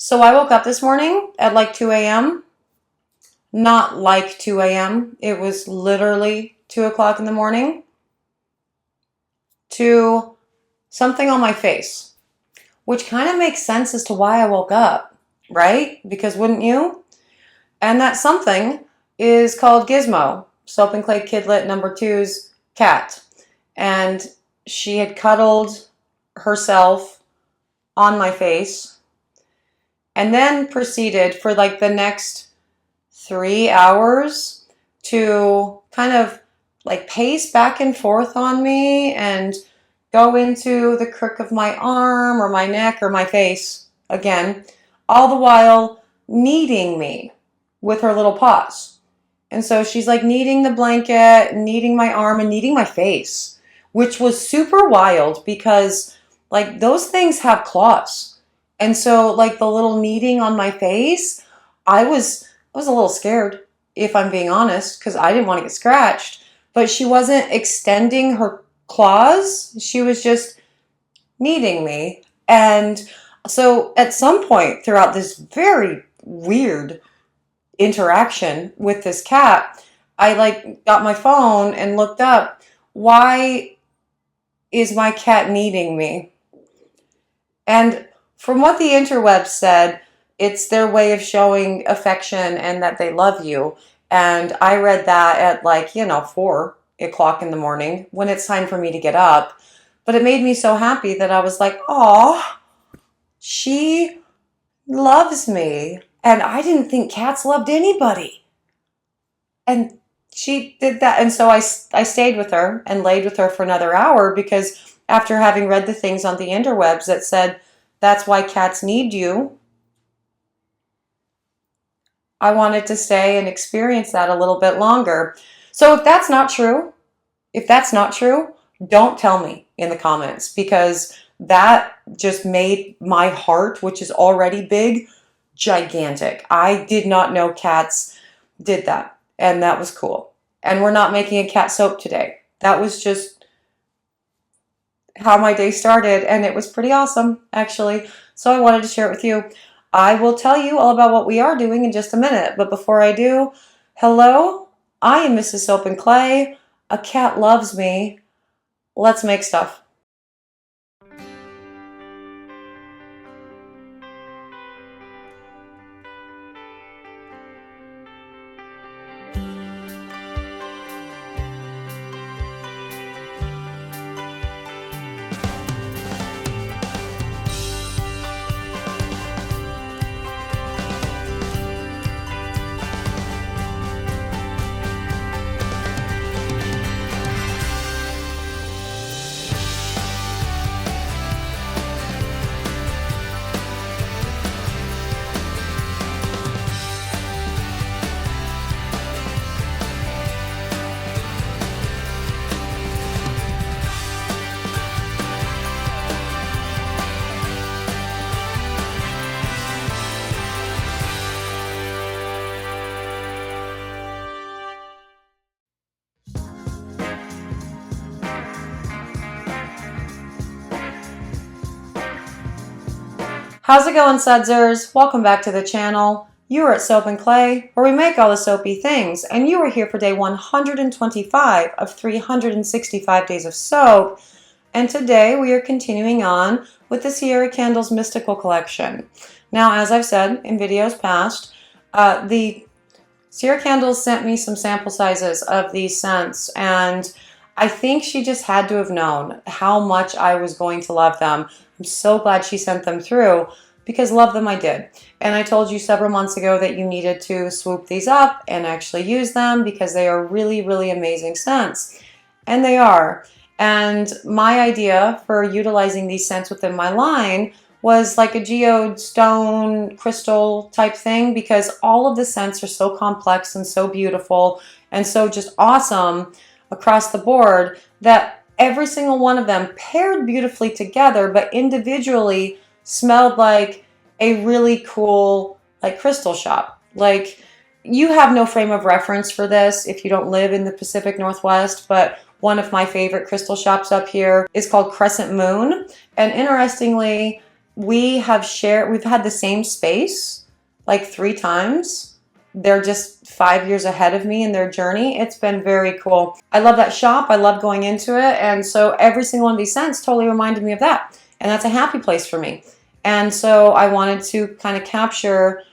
So I woke up this morning at like 2 a.m. Not like 2 a.m. It was literally 2 o'clock in the morning to something on my face, which kind of makes sense as to why I woke up, right? Because wouldn't you? And that something is called Gizmo, Soap and Clay Kidlet number two's cat. And she had cuddled herself on my face and then proceeded for like the next 3 hours to kind of like pace back and forth on me and go into the crook of my arm or my neck or my face again, all the while kneading me with her little paws. And so she's like kneading the blanket, kneading my arm, and kneading my face, which was super wild because like those things have claws. And so like the little kneading on my face, I was a little scared, if I'm being honest, because I didn't want to get scratched. But she wasn't extending her claws. She was just kneading me. And so at some point throughout this very weird interaction with this cat, I like got my phone and looked up, why is my cat kneading me? And from what the interwebs said, it's their way of showing affection and that they love you. And I read that at like, 4 o'clock in the morning when it's time for me to get up. But it made me so happy that I was like, oh, she loves me. And I didn't think cats loved anybody. And she did that. And so I stayed with her and laid with her for another hour because after having read the things on the interwebs that said, that's why cats need you, I wanted to stay and experience that a little bit longer. So if that's not true, don't tell me in the comments because that just made my heart, which is already big, gigantic. I did not know cats did that, and that was cool. And we're not making a cat soap today. That was just how my day started, and it was pretty awesome, actually. So I wanted to share it with you. I will tell you all about what we are doing in just a minute, but before I do, hello, I am Mrs. Soap and Clay. A cat loves me. Let's make stuff. How's it going, sudsers? Welcome back to the channel. You are at Soap and Clay, where we make all the soapy things, and you are here for day 125 of 365 days of soap. And today we are continuing on with the Cierra Candles Mystical Collection. Now, as I've said in videos past, the Cierra Candles sent me some sample sizes of these scents, and I think she just had to have known how much I was going to love them. I'm so glad she sent them through because love them I did. And I told you several months ago that you needed to swoop these up and actually use them because they are really, really amazing scents. And they are. And my idea for utilizing these scents within my line was like a geode, stone, crystal type thing because all of the scents are so complex and so beautiful and so just awesome across the board that every single one of them paired beautifully together, but individually smelled like a really cool, like crystal shop. Like you have no frame of reference for this if you don't live in the Pacific Northwest, but one of my favorite crystal shops up here is called Crescent Moon. And interestingly, we've had the same space like 3 times. They're just 5 years ahead of me in their journey. It's been very cool. I love that shop. I love going into it. And so every single one of these scents totally reminded me of that. And that's a happy place for me. And so I wanted to kind of capture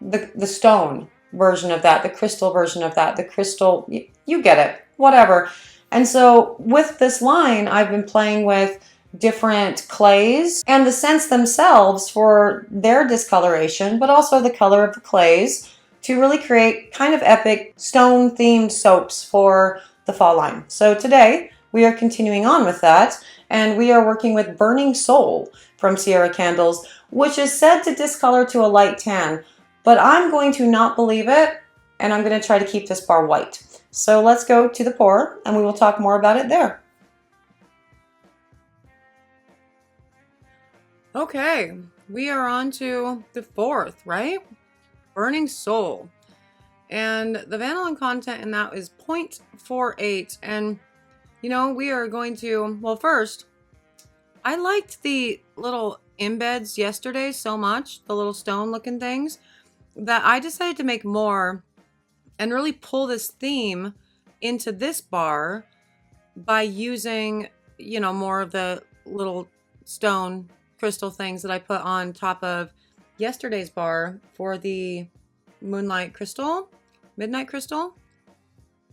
the stone version of that, the crystal version of that, the crystal, you get it, whatever. And so with this line, I've been playing with different clays and the scents themselves for their discoloration, but also the color of the clays to really create kind of epic stone themed soaps for the fall line. So today we are continuing on with that, and we are working with Burning Soul from Cierra Candles, which is said to discolor to a light tan, but I'm going to not believe it, and I'm going to try to keep this bar white. So let's go to the pour, and we will talk more about it there. Okay, we are on to the fourth, right? Burning Soul. And the vanillin content in that is 0.48. And, you know, we are going to, well, first, I liked the little embeds yesterday so much, the little stone looking things, that I decided to make more and really pull this theme into this bar by using, you know, more of the little stone crystal things that I put on top of yesterday's bar for the midnight crystal,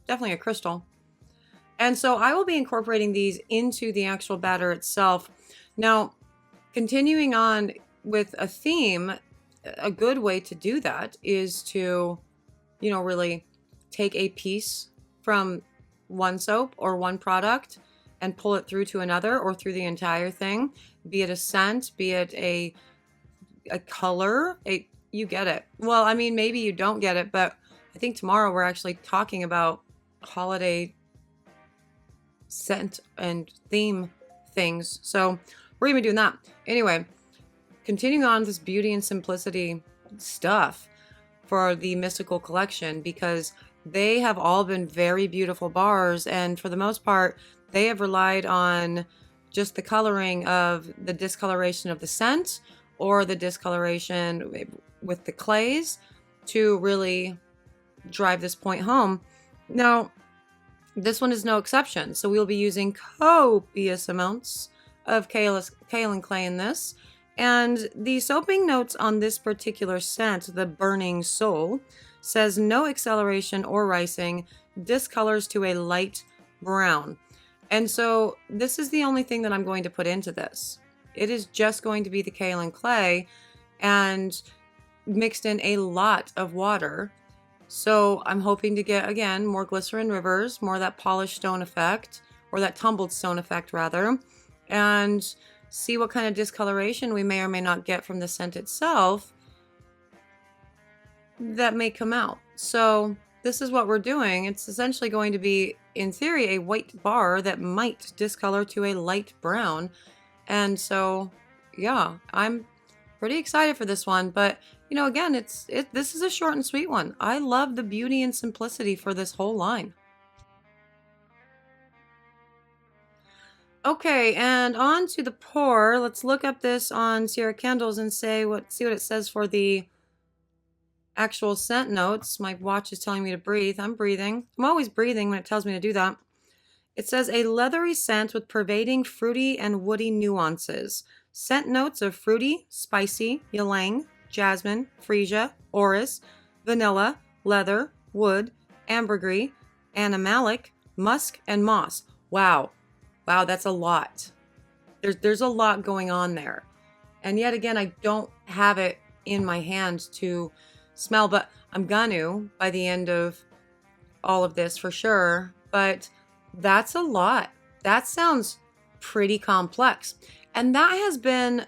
definitely a crystal. And so I will be incorporating these into the actual batter itself. Now, continuing on with a theme, a good way to do that is to, you know, really take a piece from one soap or one product and pull it through to another or through the entire thing, be it a scent, be it a color, you get it. Well, I mean, maybe you don't get it, but I think tomorrow we're actually talking about holiday scent and theme things. So we're going to be doing that. Anyway, continuing on this beauty and simplicity stuff for the Mystical collection, because they have all been very beautiful bars, and for the most part they have relied on just the coloring of the discoloration of the scent or the discoloration with the clays to really drive this point home. Now this one is no exception, so we'll be using copious amounts of kaolin clay in this. And the soaping notes on this particular scent, the Burning Soul, says no acceleration or ricing, discolors to a light brown. And so this is the only thing that I'm going to put into this. It is just going to be the kaolin clay and mixed in a lot of water. So I'm hoping to get, again, more glycerin rivers, more of that polished stone effect, or that tumbled stone effect rather, and see what kind of discoloration we may or may not get from the scent itself that may come out. So this is what we're doing. It's essentially going to be, in theory, a white bar that might discolor to a light brown. And so, yeah, I'm pretty excited for this one. But, you know, again, this is a short and sweet one. I love the beauty and simplicity for this whole line. Okay, and on to the pour. Let's look up this on Cierra Candles and see what it says for the actual scent notes. My watch is telling me to breathe. I'm breathing. I'm always breathing when it tells me to do that. It says a leathery scent with pervading fruity and woody nuances. Scent notes of fruity, spicy, ylang, jasmine, freesia, orris, vanilla, leather, wood, ambergris, animalic, musk, and moss. Wow. Wow, that's a lot. There's a lot going on there. And yet again, I don't have it in my hand to smell, but I'm gonna by the end of all of this for sure. But that's a lot. That sounds pretty complex. And that has been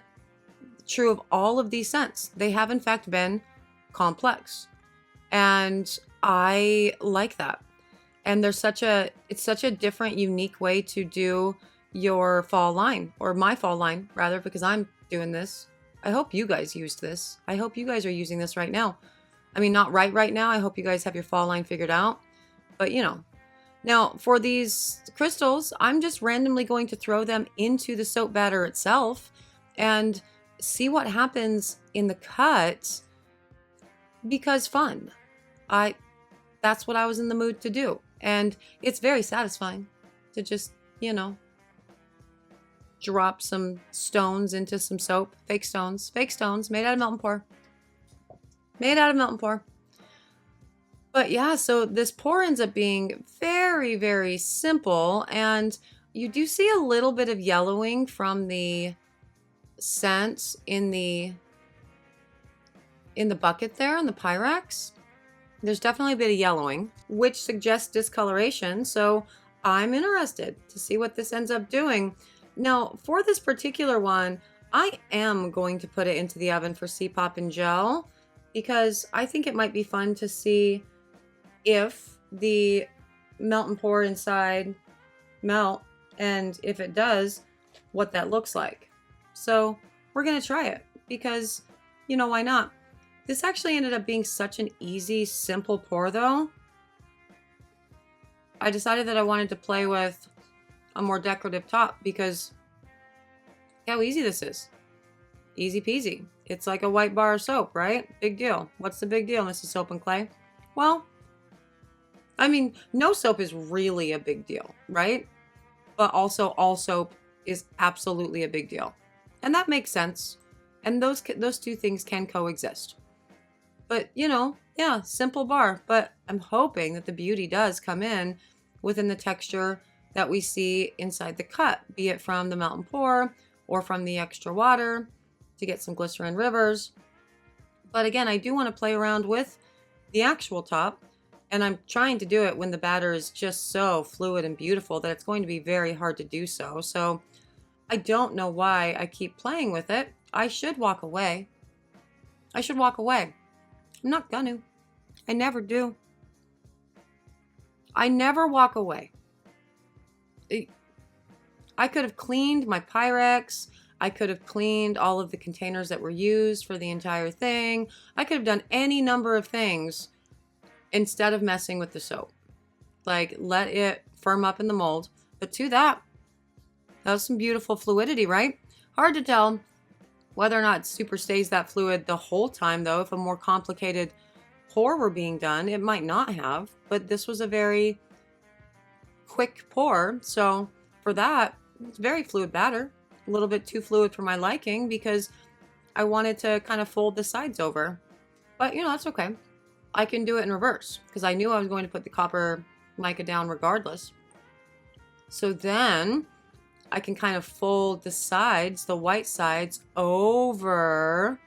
true of all of these scents. They have in fact been complex. And I like that. And it's such a different, unique way to do your fall line, or my fall line rather, because I'm doing this. I hope you guys used this. I hope you guys are using this right now. I mean, not right now. I hope you guys have your fall line figured out, but you know. Now for these crystals, I'm just randomly going to throw them into the soap batter itself. And see what happens in the cut because fun. That's what I was in the mood to do. And it's very satisfying to just, drop some stones into some soap. Fake stones made out of melt and pour. Made out of melt and pour. But yeah, so this pour ends up being very, very simple. And you do see a little bit of yellowing from the scent in the bucket there on the Pyrex. There's definitely a bit of yellowing, which suggests discoloration. So I'm interested to see what this ends up doing. Now, for this particular one, I am going to put it into the oven for C-Pop and gel because I think it might be fun to see if the melt and pour inside melt, and if it does, what that looks like. So we're going to try it because, why not? This actually ended up being such an easy, simple pour though. I decided that I wanted to play with a more decorative top because how easy this is. Easy peasy. It's like a white bar of soap, right? Big deal. What's the big deal, Mrs. Soap and Clay? Well, I mean, no soap is really a big deal, right? But also all soap is absolutely a big deal. And that makes sense. And those two things can coexist. But, yeah, simple bar. But I'm hoping that the beauty does come in within the texture that we see inside the cut, be it from the melt and pour or from the extra water to get some glycerin rivers. But again, I do want to play around with the actual top, and I'm trying to do it when the batter is just so fluid and beautiful that it's going to be very hard to do so. So I don't know why I keep playing with it. I should walk away. I'm not gonna. I never do. I never walk away. I could have cleaned my Pyrex. I could have cleaned all of the containers that were used for the entire thing. I could have done any number of things instead of messing with the soap. Like, let it firm up in the mold. But to that was some beautiful fluidity, right? Hard to tell whether or not it super stays that fluid the whole time, though. If a more complicated pour were being done, it might not have. But this was a very quick pour. So for that, it's very fluid batter. A little bit too fluid for my liking because I wanted to kind of fold the sides over. But, that's okay. I can do it in reverse because I knew I was going to put the copper mica down regardless. So then I can kind of fold the sides, the white sides, over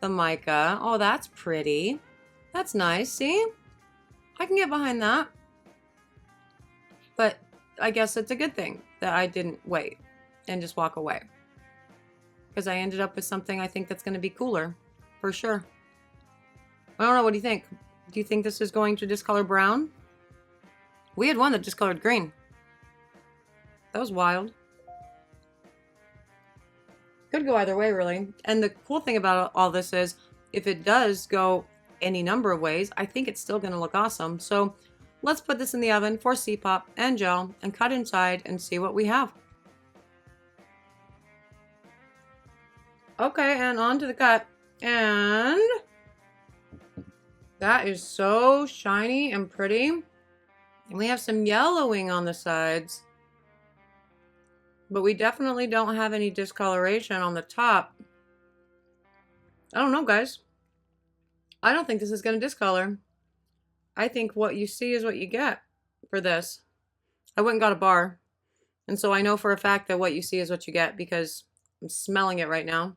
the mica. Oh, that's pretty. That's nice. See? I can get behind that. But I guess it's a good thing that I didn't wait and just walk away. Because I ended up with something I think that's going to be cooler. For sure. I don't know. What do you think? Do you think this is going to discolor brown? We had one that discolored green. That was wild. Could go either way, really. And the cool thing about all this is, if it does go any number of ways, I think it's still going to look awesome. So let's put this in the oven for C-Pop and gel and cut inside and see what we have. Okay, and on to the cut. And that is so shiny and pretty. And we have some yellowing on the sides. But we definitely don't have any discoloration on the top. I don't know, guys. I don't think this is going to discolor. I think what you see is what you get for this. I went and got a bar. And so I know for a fact that what you see is what you get because I'm smelling it right now.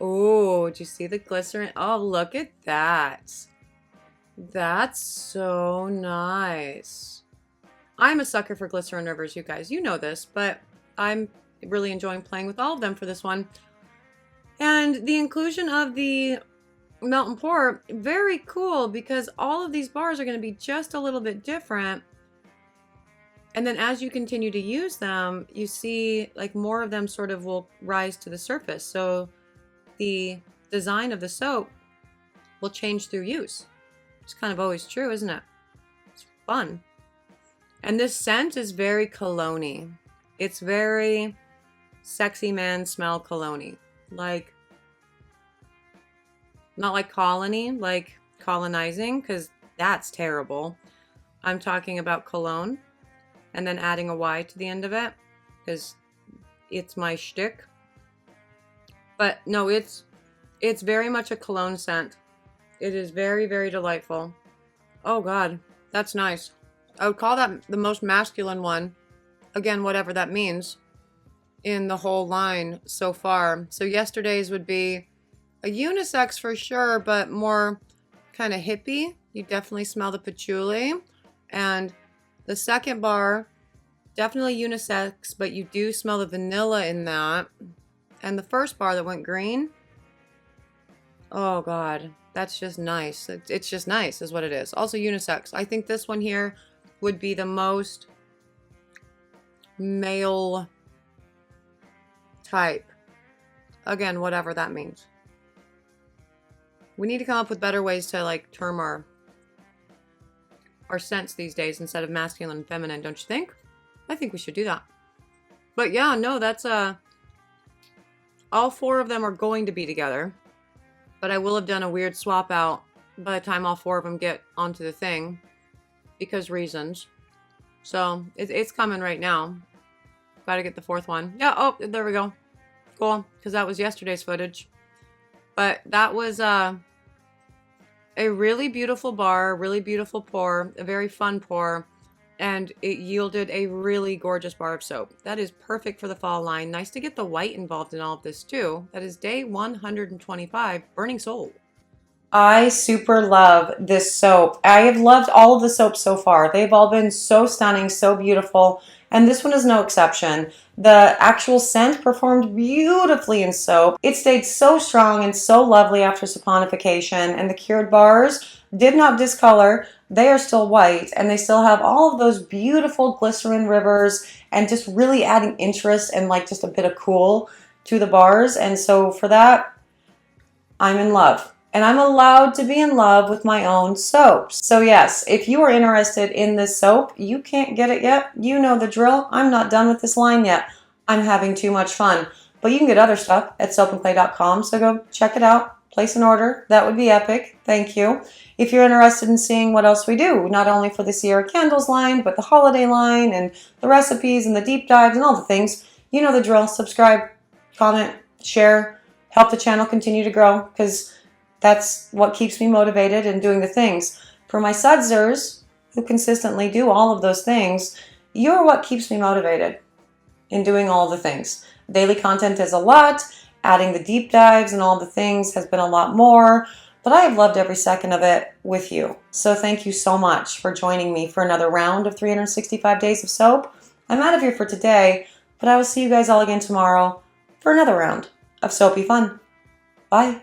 Oh, did you see the glycerin? Oh, look at that. That's so nice. I'm a sucker for glycerin rivers, you guys. You know this, but I'm really enjoying playing with all of them for this one. And the inclusion of the melt and pour, very cool because all of these bars are going to be just a little bit different. And then as you continue to use them, you see like more of them sort of will rise to the surface. So the design of the soap will change through use. It's kind of always true, isn't it? It's fun. And this scent is very cologne-y. It's very sexy man smell cologne-y. like, not like colony, like colonizing, because that's terrible. I'm talking about cologne, and then adding a Y to the end of it, because it's my shtick. But no, it's very much a cologne scent. It is very, very delightful. Oh God, that's nice. I would call that the most masculine one. Again, whatever that means, in the whole line so far. So yesterday's would be a unisex for sure, but more kind of hippie. You definitely smell the patchouli. And the second bar, definitely unisex, but you do smell the vanilla in that. And the first bar that went green, oh God, that's just nice. It's just nice is what it is. Also unisex. I think this one here would be the most male type. Again, whatever that means. We need to come up with better ways to like term our scents these days instead of masculine and feminine, don't you think? I think we should do that. But yeah, no, that's all 4 of them are going to be together. But I will have done a weird swap out by the time all 4 of them get onto the thing, because reasons. So it's coming right now. Gotta get the 4th one. Yeah, oh, there we go. Cool, because that was yesterday's footage. But that was a really beautiful bar, really beautiful pour, a very fun pour, and it yielded a really gorgeous bar of soap. That is perfect for the fall line. Nice to get the white involved in all of this too. That is day 125, Burning Soul. I super love this soap. I have loved all of the soaps so far. They've all been so stunning, so beautiful, and this one is no exception. The actual scent performed beautifully in soap. It stayed so strong and so lovely after saponification, and the cured bars did not discolor. They are still white, and they still have all of those beautiful glycerin rivers, and just really adding interest and like just a bit of cool to the bars. And so for that, I'm in love. And I'm allowed to be in love with my own soaps. So yes, if you are interested in this soap, you can't get it yet. You know the drill. I'm not done with this line yet. I'm having too much fun. But you can get other stuff at soapandclay.com, so go check it out. Place an order. That would be epic. Thank you. If you're interested in seeing what else we do, not only for the Cierra Candles line, but the holiday line and the recipes and the deep dives and all the things, you know the drill. Subscribe, comment, share, help the channel continue to grow, because that's what keeps me motivated in doing the things. For my sudsers, who consistently do all of those things, you're what keeps me motivated in doing all the things. Daily content is a lot. Adding the deep dives and all the things has been a lot more. But I have loved every second of it with you. So thank you so much for joining me for another round of 365 days of soap. I'm out of here for today, but I will see you guys all again tomorrow for another round of soapy fun. Bye.